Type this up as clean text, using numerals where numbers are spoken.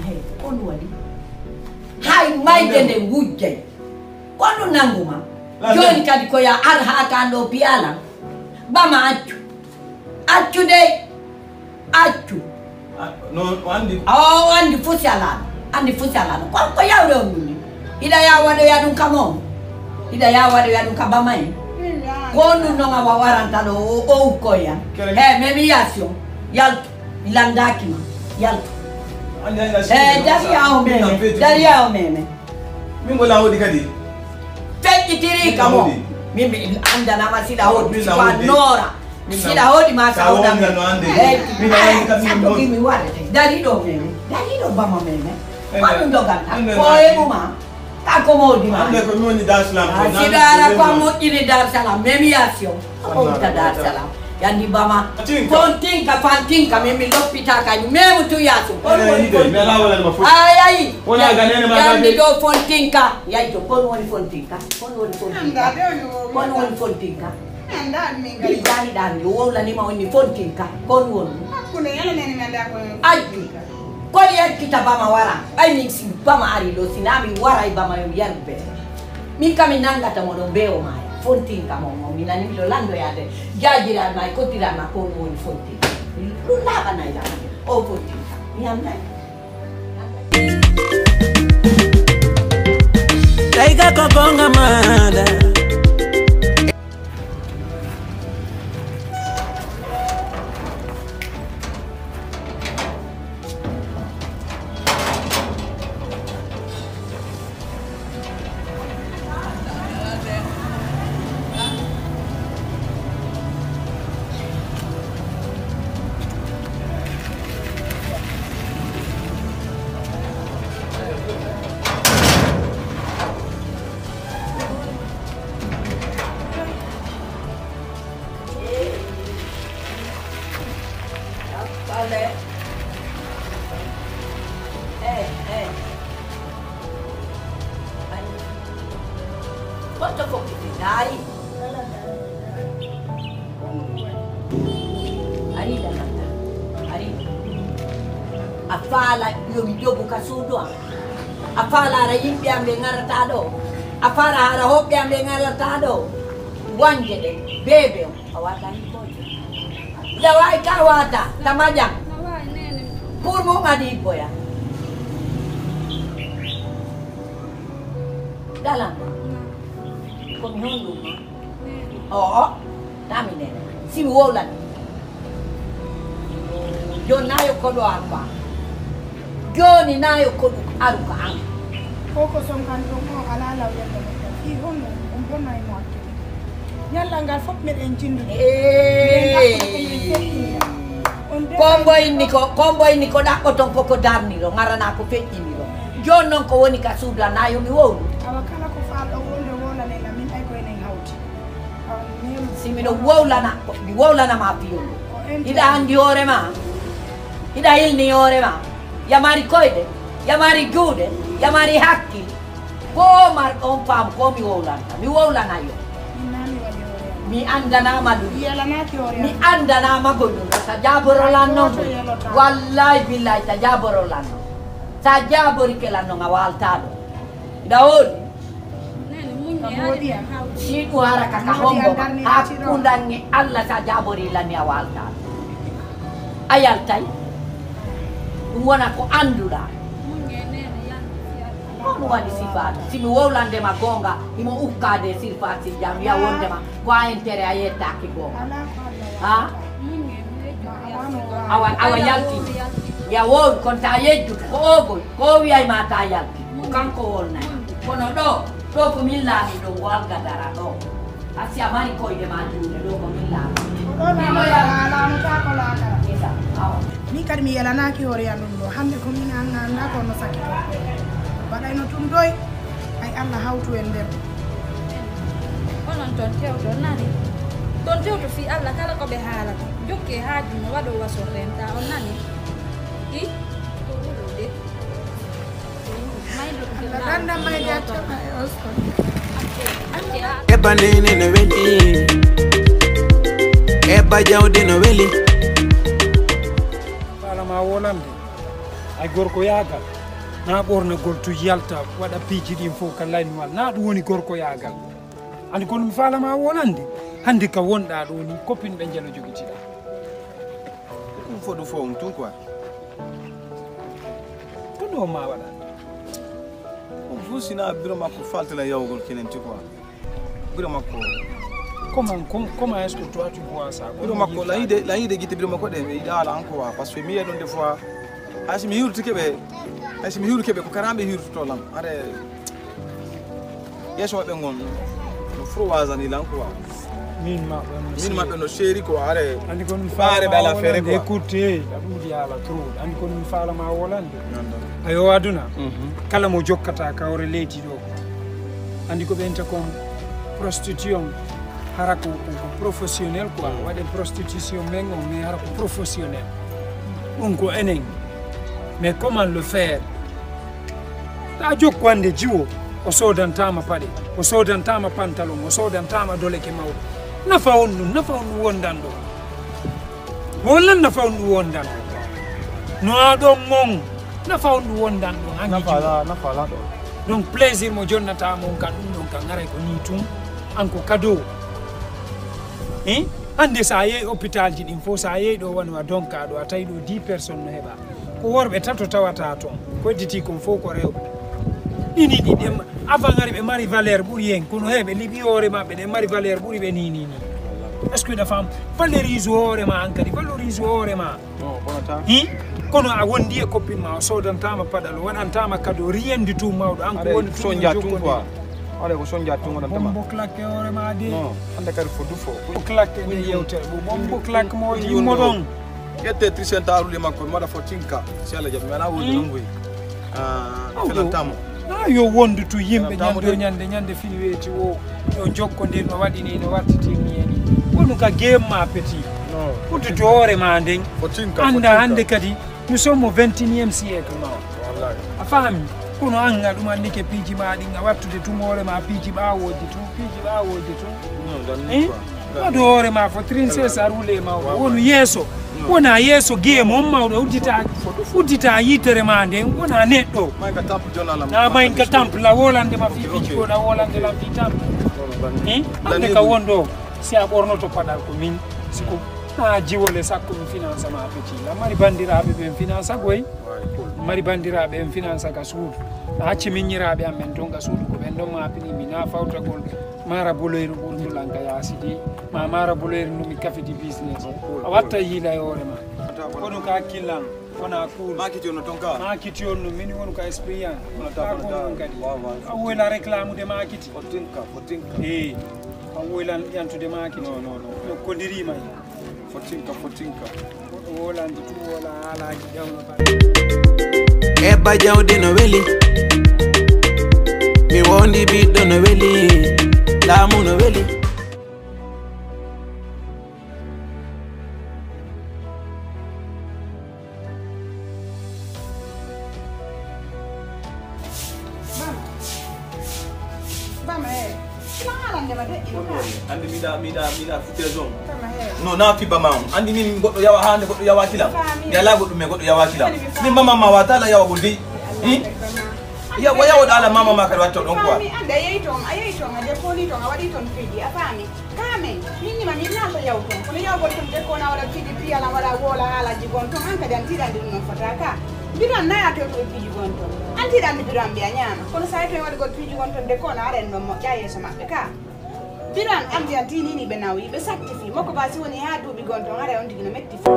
he kon wali hay mayde nde wujjay kono nanguma joni kadi ko ya ar ha kando piala bama accu de accu no andi andi fusala ko yawre on ida ya wado ya dum kamo ida ya wado ya dum kabamai kono no ma waranta do o ko ya médiation yalto ilandaki ma yalto dari ya o meme mingo la hodi kadi fejjitiri kamo mimi anda na masila hodi kwa nora sila hodi ma ka hoda mi warete dari do bama meme kwanu ndoganta ko ebuma ka komodi ma ande ko moni Dar Salam sidara kwa mo ini Dar Salam médiation o ta Dar Salam yandi bama fontinka fantinka mimi lopita ka memu tu yaso ay wala ganene ma yandi do fontinka yai to kon woni fontinka anda minga dani dani wola ni ma woni fontinka kon woni kuna yala nene manda ko aji ko ya kita bama wara ay min si bama ari do sinami wara ibama yo yarbe min kami nanga ta modo beo maya fontinka mo mina ni lo lando yade jajira mai kotira na ko woni fontinka lula bana ila o fontinka mi anda Taiga ko bonga mada Quanto poco dai? Arida nata. Arida. Afala yo jobu kasudo. Afala ra yimbe ambe ngarata do. Afara ra hobbe ambe ngarata do. Wanje de bebe awata ni boyo. Lawai kawata tamaja. Pur mo ngadi boya. Dalam. Kami hondu ma. Oh, tami nene. Si wolan. Jo nayo kodo apa. Jo ni nayo kodo aruka ang. Koko songkan tongo ala yalla. I hono umbona imo akki. Yalla ngal fop med en jindu. Kombo ini ko dakko ton poko darni ro ngarana ko feccini ro. Jo non ko woni ka suda nayo mi wolu. Awakala ko faal o wonde wona lela min ay ko enen hawti. Simiɗo wowlana mi wowlana ma piyolu hiɗa andi hoore ma hiɗa hilni hoore ma yamari koyɗe yamari juuɗe yamari hakkil ko mar on faam ko mi wowlana yo mi andanama ɗum mi andanama goɗɗum sa jaborolan noon wallahi billahi sa jaborolan noon sa jabori kelan noon a walta ɗo hiɗa hooli si ɗum haraka ka hombo hakkundange Allah sa jabori lani a walta a yaltay ɗum wona ko anduɗa on waɗi sifade simi wowlandema gonga imo ukkade sirfasi jam wiya wondema ko a intérêt a yettaki gonga ha awa yalti ya wowi kon ta yejjuto ko ogol ko wiyayma ta yalti ko kanko wolnayma kono ɗo ko min laami ɗo ngo algadara ɗo asi a mari koyɗe ma juuɗe ɗo ko min laami min kadi mi yalanaki hoore ya ɗum ɗo hande ko min anda kono sakito waɗayno tum doy ay Allah hawtu en nder onon toon tewto nani toon tewto fi Allah kala ko ɓe haalata jokke haaju no waɗo waso renta on nani i ko wulude ganda mayde accama e oskon Eba Néné No Wely Eba Jawdi No Wely Fala ma wonande ay gorko yagal na ɓorna gol to yalta waɗa piiji ɗin fof ka laynowal na ɗum woni gorko yagal andi kono mi falama wonande hande ka wonɗa ɗo ni copine ɓe jelo jogitiɗa ɗum fof ɗum fof ɗum tun quoi ko ɗo ma waɗa ɗum fof sina biro makko faltala yawgol kenen ti quoi biro makko comment est-ce que toi tu vois ça biro makko la yide guitte biro makko ɗe ɓe yiɗa ala an quoi par ce que mi yiya ɗon des fois hayso mi hiwruti keɓe ko karamɓe hirtuto lam are yesso maɓɓe gon no froisani lan quoi min maɓɓe no séri ko are andi ko mi faare ɓe ala feere quoi écoute aɗum di ala trop andi ko mi falama wolande ayo aduna kala mo jokkata kawre leydi ɗo andi ko ɓenta kon prostitution hara ko professionnel quoi waɗe prostitution men on mais hara ko professionnel ɗum ko enen mais comment le faire ta jokko hande jiwo o sodantama paɗe o sodantama pantalon o sodantama doleke mawɗo nafa on ɗum wondan ɗo hollan nafa on ɗum wondan no aɗon mon nafa on ɗum wondan ɗo nafala ɗo donc plaisir mo jonnata mon kan ɗum ɗon kan garay ko ni tun an ko cadeau hande sa yeeyi hôpital ji ɗin fof sa yeeyi ɗo woni wa donka ɗo a tawi ɗo 10 personnes no heɓa ko worɓe tato tawata toon ko hedditi kon fof ko rewɓe ɗini ɗiɗi avant ari ɓe mari valeur ɓuuri hen kono he ɓe liɓi hoore maɓɓe ɗe mari valeur ɓuuri ɓe ni est ce que ɗa fam valorise hoore ma an kadi valorise hoore ma kono a wondi e copine ma o sodantama paɗal o waɗantama cadeau rien du tout mawɗo an ko woni soñdia tun quoi ale ko soñdia tun wonantama bombo claque hoore ma de hande kadi fo dufo o claque nde yewtere bombo claque mo yimmo ɗon ƴette tricentarude makko mi waɗa fo tinka si Allah jaɓi mi ala wodi nongoy felantamo yo wondu tu yimɓe ñande fini weeti o yo jokkodir no waɗi ni no wartitirni e ni wonu ka game ma petit uddude hoore ma nden anda hande kadi nous sommes au 21e siècle ma a faami kono an ɗum andike piiji ma ɗin a wattude tum hoore ma piiji ɓawoji tun waɗu hoore ma fo trinces a roule mawɗo wonu yeeso wona yeeso game on mawɗo uddita yitere ma nden wona neɗɗo na maynka temple a wolandema fi piiji goɗa wolande lam fi temple ande ka wonɗo si a ɓornoto paɗal ko min siko ha jiwole sakko mi finance ma petit la mari bandiraɓe ɓen finance goy mari bandiraɓe en finance ka suudu a hacci miññiraɓe amen ton ka suudu ko ɓen ɗon mapinimi na fawtagol mara boloyru ɓurdulanka yaasidi ma mara boloyru ndumi kafidi business a watta yiila e hoore ma kono ka hakkillan wona cool makiti on ton ka makiti on no min wonu ka expérience ka konon kadi a woyla réclame de makiti fotinka a woyla yantude makiti no kondirima fotinka goɗɗo wolande tu wola haalaji ƴewno Eba jawdi no weli mi wondi ɓiɗɗo no weli laamu no weli andi miɗa futtire zone non na fi bama on andi min goɗɗo yawa hande goɗɗo yawa kilam mi ala goɗɗum me goɗɗo yawa kilam min mama ma wata ala yawa goldi yawoɗo ala mama ma kadi watta ɗon quoi ande a yeyi toon a depponi toon a waɗi toon piiji a faami kamen minnima min nato yaw toon kono yawgol toon dekkona waɗa piiji piyala waɗa woola haalaji gon toon an kadi an tiɗandi ɗum non fota ka mbiɗon naya to piiji gon toon an tiɗandi mbiɗon mbiya ñaama kono sa to waɗigol piiji gon toon dekkona aɗa en ɗon moƴƴa yeeso maɓɓe ka mbiɗon amdi an tinini ɓe nawi ɓe sakti fi makko ba si woni ha duuɓi gon toon aɗa on tigi no metti fi